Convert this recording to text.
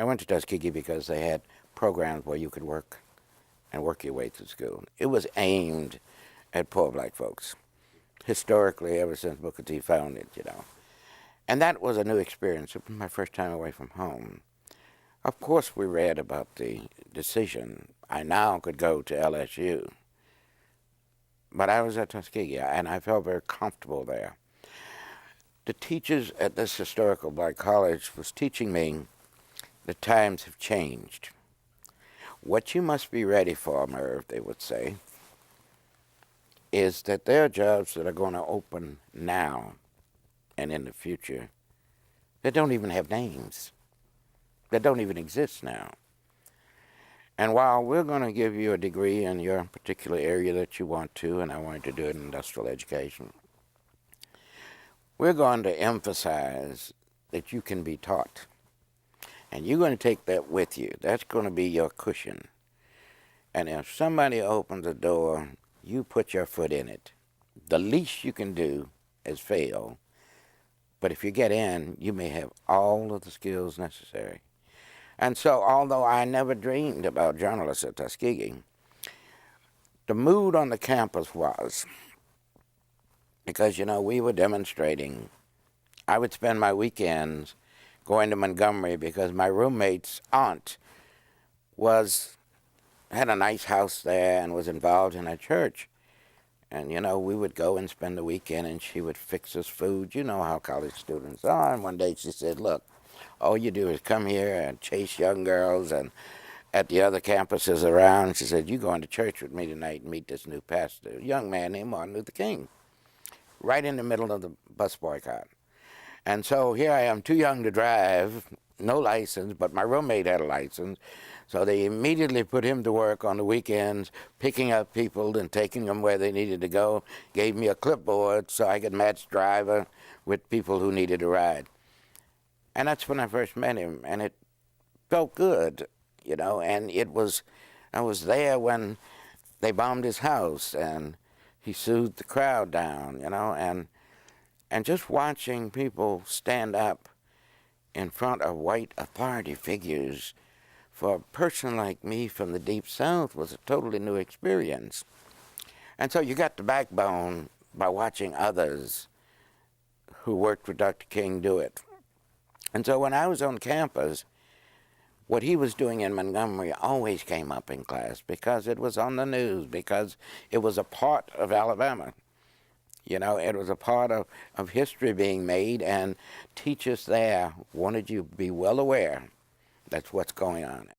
I went to Tuskegee because they had programs where you could work and work your way through school. It was aimed at poor black folks, historically, ever since Booker T found it, you know. And that was a new experience. It was my first time away from home. Of course, we read about the decision. I now could go to LSU. But I was at Tuskegee, and I felt very comfortable there. The teachers at this historical black college was teaching me the times have changed. What you must be ready for, Merv, they would say, is that there are jobs that are going to open now and in the future that don't even have names, that don't even exist now. And while we're going to give you a degree in your particular area that you want to, and I want you to do it in industrial education, we're going to emphasize that you can be taught. And you're going to take that with you. That's going to be your cushion. And if somebody opens a door, you put your foot in it. The least you can do is fail. But if you get in, you may have all of the skills necessary. And so, although I never dreamed about journalists at Tuskegee, the mood on the campus was, because, you know, we were demonstrating. I would spend my weekends going to Montgomery because my roommate's aunt had a nice house there and was involved in a church. And, you know, we would go and spend the weekend, and she would fix us food. You know how college students are. And one day she said, look, all you do is come here and chase young girls and at the other campuses around. She said, you going to church with me tonight and meet this new pastor, a young man named Martin Luther King, right in the middle of the bus boycott. And so here I am, too young to drive, no license, but my roommate had a license. So they immediately put him to work on the weekends, picking up people and taking them where they needed to go, gave me a clipboard so I could match driver with people who needed a ride. And that's when I first met him, and it felt good, you know, and I was there when they bombed his house, and he soothed the crowd down, you know, and just watching people stand up in front of white authority figures for a person like me from the Deep South was a totally new experience. And so you got the backbone by watching others who worked with Dr. King do it. And so when I was on campus, what he was doing in Montgomery always came up in class because it was on the news, because it was a part of Alabama. You know, it was a part of history being made, and teachers there wanted you to be well aware that's what's going on.